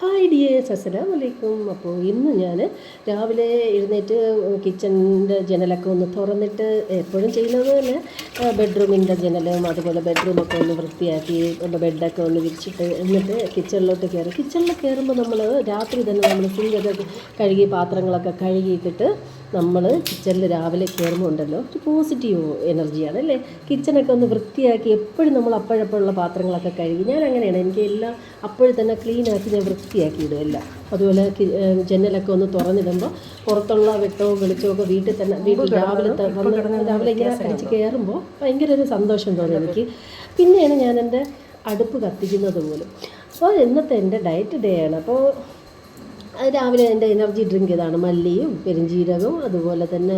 Hi dears, അസ്സലാമു അലൈക്കും. അപ്പോൾ ഇന്ന് ഞാൻ രാവിലെ എഴുന്നേറ്റ് കിച്ചണിൻ്റെ ജനലൊക്കെ ഒന്ന് തുറന്നിട്ട് എപ്പോഴും ചെയ്യുന്നത് തന്നെ ബെഡ്റൂമിൻ്റെ ജനലും അതുപോലെ ബെഡ്റൂമൊക്കെ ഒന്ന് വൃത്തിയാക്കി ബെഡൊക്കെ ഒന്ന് വിരിച്ചിട്ട് എന്നിട്ട് കിച്ചണിലോട്ട് കയറി. കിച്ചണിൽ കയറുമ്പോൾ നമ്മൾ രാത്രി തന്നെ നമ്മൾ സിങ്കൊക്കെ കഴുകി പാത്രങ്ങളൊക്കെ കഴുകിയിട്ടിട്ട് നമ്മൾ കിച്ചണിൽ രാവിലെ കയറുമ്പോൾ ഉണ്ടല്ലോ ഒരു പോസിറ്റീവ് എനർജിയാണ് അല്ലേ. കിച്ചണൊക്കെ ഒന്ന് വൃത്തിയാക്കി എപ്പോഴും നമ്മൾ അപ്പോഴപ്പോഴുള്ള പാത്രങ്ങളൊക്കെ കഴുകി, ഞാൻ അങ്ങനെയാണ്, എനിക്ക് എല്ലാം അപ്പോഴും തന്നെ ക്ലീനാക്കി ഞാൻ വൃത്തിയാക്കി ഇടുമല്ല. അതുപോലെ ജനലൊക്കെ ഒന്ന് തുറന്നിടുമ്പോൾ പുറത്തുള്ള വെട്ടവും വെളിച്ചമൊക്കെ വീട്ടിൽ രാവിലെ ഇങ്ങനെ അടിച്ച് കയറുമ്പോൾ ഭയങ്കര ഒരു സന്തോഷം തോന്നി എനിക്ക്. പിന്നെയാണ് ഞാൻ എൻ്റെ അടുപ്പ് കത്തിക്കുന്നത് പോലും. അപ്പോൾ ഇന്നത്തെ എൻ്റെ ഡയറ്റ് ഡേ ആണ്. അപ്പോൾ രാവിലെ എൻ്റെ എനർജി ഡ്രിങ്ക് ഇതാണ്: മല്ലിയും പെരുംജീരകവും അതുപോലെ തന്നെ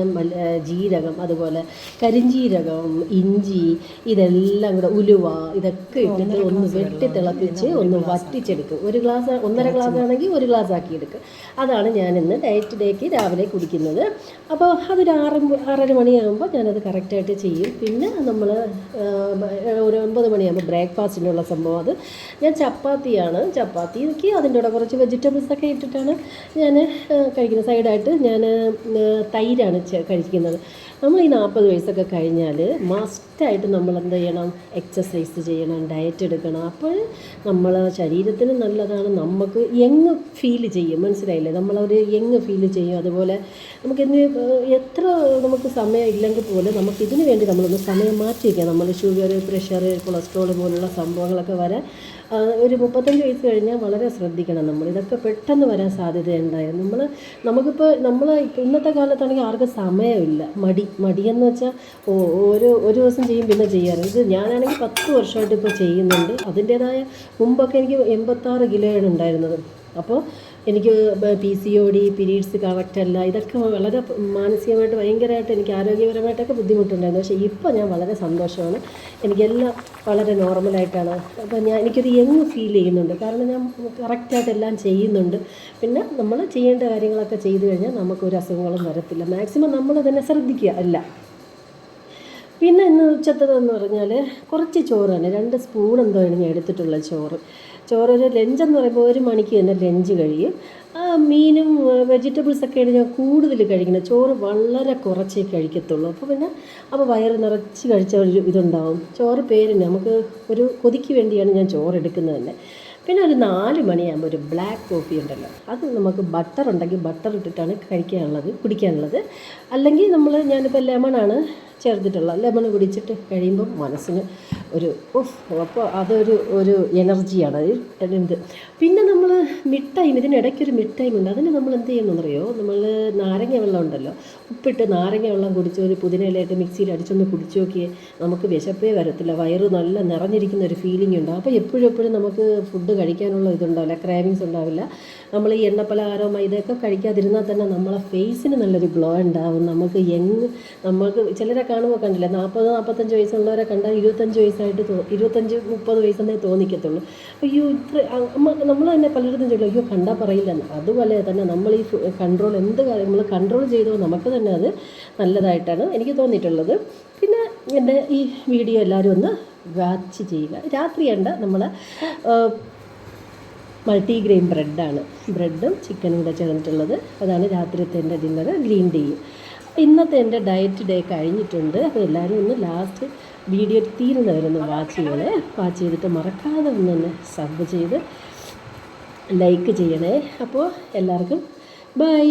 ജീരകം, അതുപോലെ കരിഞ്ജീരകം, ഇഞ്ചി, ഇതെല്ലാം കൂടെ ഉലുവ ഇതൊക്കെ ഇട്ടിട്ട് ഒന്ന് വെട്ടി തിളപ്പിച്ച് ഒന്ന് വറ്റിച്ചെടുക്കും. 1.5 ഗ്ലാസ് ആണെങ്കിൽ 1 ഗ്ലാസ് ആക്കി എടുക്കും. അതാണ് ഞാനിന്ന് ഡയറ്റ് ഡേക്ക് രാവിലെ കുടിക്കുന്നത്. അപ്പോൾ അതൊരു 6:30 മണിയാകുമ്പോൾ ഞാനത് കറക്റ്റായിട്ട് ചെയ്യും. പിന്നെ നമ്മൾ ഒരു 9 മണിയാകുമ്പോൾ ബ്രേക്ക്ഫാസ്റ്റിനുള്ള സംഭവം അത് ഞാൻ ചപ്പാത്തിക്ക് അതിൻ്റെ കൂടെ കുറച്ച് വെജിറ്റബിൾസൊക്കെ ഇട്ടിട്ടാണ് ഞാൻ കഴിക്കുന്നത്. സൈഡായിട്ട് ഞാൻ തൈരാണ് കഴിക്കുന്നത്. നമ്മൾ ഈ 40 വയസ്സൊക്കെ കഴിഞ്ഞാൽ മസ്റ്റായിട്ട് നമ്മൾ എന്ത് ചെയ്യണം? എക്സസൈസ് ചെയ്യണം, ഡയറ്റ് എടുക്കണം. അപ്പോൾ നമ്മൾ ശരീരത്തിന് നല്ലതാണ്, നമുക്ക് യങ് ഫീൽ ചെയ്യും. മനസ്സിലായില്ലേ? നമ്മളൊരു യങ് ഫീൽ ചെയ്യും. അതുപോലെ നമുക്ക് എത്ര നമുക്ക് സമയം ഇല്ലെങ്കിൽ പോലും നമുക്കിതിന് വേണ്ടി നമ്മളൊന്ന് സമയം മാറ്റി വയ്ക്കാം. നമ്മൾ ഷുഗർ, പ്രഷർ, കൊളസ്ട്രോൾ പോലുള്ള സംഭവങ്ങളൊക്കെ വരാൻ ഒരു 35 വയസ്സ് കഴിഞ്ഞാൽ വളരെ ശ്രദ്ധിക്കണം. ഇതൊക്കെ പെട്ടെന്ന് വരാൻ സാധ്യതയുണ്ടായിരുന്നു. നമുക്കിപ്പോൾ ഇന്നത്തെ കാലത്താണെങ്കിൽ ആർക്കും സമയമില്ല. മടിയെന്ന് വെച്ചാൽ ഒരു ദിവസം ചെയ്യും പിന്നെ ചെയ്യാറ്. ഇത് ഞാനാണെങ്കിൽ 10 വർഷമായിട്ട് ഇപ്പോൾ ചെയ്യുന്നുണ്ട്. അതിൻ്റേതായ മുമ്പൊക്കെ എനിക്ക് 86 കിലോയാണ് ഉണ്ടായിരുന്നത്. അപ്പോൾ എനിക്ക് PCOD, പീരീഡ്സ് കറക്റ്റല്ല, ഇതൊക്കെ വളരെ മാനസികമായിട്ട് ഭയങ്കരമായിട്ട് എനിക്ക് ആരോഗ്യപരമായിട്ടൊക്കെ ബുദ്ധിമുട്ടുണ്ടായിരുന്നു. പക്ഷേ ഇപ്പോൾ ഞാൻ വളരെ സന്തോഷമാണ്. എനിക്കെല്ലാം വളരെ നോർമലായിട്ടാണ്. അപ്പോൾ എനിക്കൊരു യങ് ഫീൽ ചെയ്യുന്നുണ്ട്. കാരണം ഞാൻ കറക്റ്റായിട്ട് എല്ലാം ചെയ്യുന്നുണ്ട്. പിന്നെ നമ്മൾ ചെയ്യേണ്ട കാര്യങ്ങളൊക്കെ ചെയ്തു കഴിഞ്ഞാൽ നമുക്കൊരു അസുഖങ്ങളും വരത്തില്ല. മാക്സിമം നമ്മൾ തന്നെ ശ്രദ്ധിക്കുക അല്ല. പിന്നെ ഇന്ന് ഉച്ചത്തതെന്ന് പറഞ്ഞാൽ കുറച്ച് ചോറ് തന്നെ, 2 സ്പൂൺ എന്തോയാണ് ഞാൻ എടുത്തിട്ടുള്ള ചോറൊരു ലഞ്ചെന്ന് പറയുമ്പോൾ 1 മണിക്ക് തന്നെ ലഞ്ച് കഴിയും. മീനും വെജിറ്റബിൾസൊക്കെയാണ് ഞാൻ കൂടുതൽ കഴിക്കുന്നത്. ചോറ് വളരെ കുറച്ചേ കഴിക്കത്തുള്ളൂ. അപ്പോൾ വയറ് നിറച്ച് കഴിച്ച ഒരു ഇതുണ്ടാവും. ചോറ് പേരിന് നമുക്ക് ഒരു കൊതിക്ക് വേണ്ടിയാണ് ഞാൻ ചോറ് എടുക്കുന്നത് തന്നെ. പിന്നെ ഒരു 4 മണിയാകുമ്പോൾ ഒരു ബ്ലാക്ക് കോഫി ഉണ്ടല്ലോ, അത് നമുക്ക് ബട്ടർ ഉണ്ടെങ്കിൽ ബട്ടർ ഇട്ടിട്ടാണ് കുടിക്കാനുള്ളത്. അല്ലെങ്കിൽ ഞാനിപ്പോൾ ലെമണാണ് ചേർത്തിട്ടുള്ളത്. ലെമൺ കുടിച്ചിട്ട് കഴിയുമ്പം മനസ്സിന് അപ്പോൾ അതൊരു എനർജിയാണ് ഇത്. പിന്നെ നമ്മൾ ഇതിനിടയ്ക്കൊരു മിഠായിമുണ്ട്. അതിന് നമ്മൾ എന്ത് ചെയ്യുന്നറിയോ? നമ്മൾ നാരങ്ങ വെള്ളം ഉണ്ടല്ലോ, ഉപ്പിട്ട് നാരങ്ങ വെള്ളം കുടിച്ച് ഒരു പുതിനയിലായിട്ട് മിക്സിയിൽ അടിച്ചൊന്ന് കുടിച്ച് നോക്കിയേ, നമുക്ക് വിശപ്പേ വരത്തില്ല. വയറ് നല്ല നിറഞ്ഞിരിക്കുന്ന ഒരു ഫീലിംഗ് ഉണ്ടാകും. അപ്പോൾ എപ്പോഴും നമുക്ക് ഫുഡ് കഴിക്കാനുള്ള ഇതുണ്ടാവില്ല, ക്രാവിങ്സ് ഉണ്ടാവില്ല. നമ്മൾ ഈ എണ്ണപ്പലഹാരവും ഇതൊക്കെ കഴിക്കാതിരുന്നാൽ തന്നെ നമ്മളെ ഫേസിന് നല്ലൊരു ഗ്ലോ ഉണ്ടാവും. നമുക്ക് ചിലരെ കാണുമ്പോൾ കണ്ടില്ല, 40-45 വയസ്സുള്ളവരെ കണ്ടാൽ 25 വയസ്സായിട്ട് 25-30 വയസ്സെന്നേ തോന്നിക്കത്തുള്ളൂ. അയ്യോ നമ്മൾ തന്നെ പലയിടത്തും ചോദിക്കും, അയ്യോ കണ്ടാൽ പറയില്ലെന്ന്. അതുപോലെ തന്നെ നമ്മൾ ഈ കൺട്രോൾ നമ്മൾ കൺട്രോൾ ചെയ്തോ നമുക്ക് തന്നെ അത് നല്ലതായിട്ടാണ് എനിക്ക് തോന്നിയിട്ടുള്ളത്. പിന്നെ എൻ്റെ ഈ വീഡിയോ എല്ലാവരും ഒന്ന് വാച്ച് ചെയ്യുക. രാത്രിയുണ്ട് നമ്മൾ മൾട്ടിഗ്രെയിൻ ബ്രെഡും ചിക്കനും കൂടെ ചേർന്നിട്ടുള്ളത്. അതാണ് രാത്രിയത്തെ എൻ്റെ ഡിന്നർ, ഗ്രീൻ ടീയും. ഇന്നത്തെ എൻ്റെ ഡയറ്റ് ഡേ കഴിഞ്ഞിട്ടുണ്ട്. അപ്പോൾ എല്ലാവരും ഒന്ന് ലാസ്റ്റ് വീഡിയോ തീരുന്നവരൊന്ന് വാച്ച് ചെയ്തിട്ട് മറക്കാതെ ഒന്ന് സബ് ചെയ്ത് ലൈക്ക് ചെയ്യണേ. അപ്പോൾ എല്ലാവർക്കും ബൈ.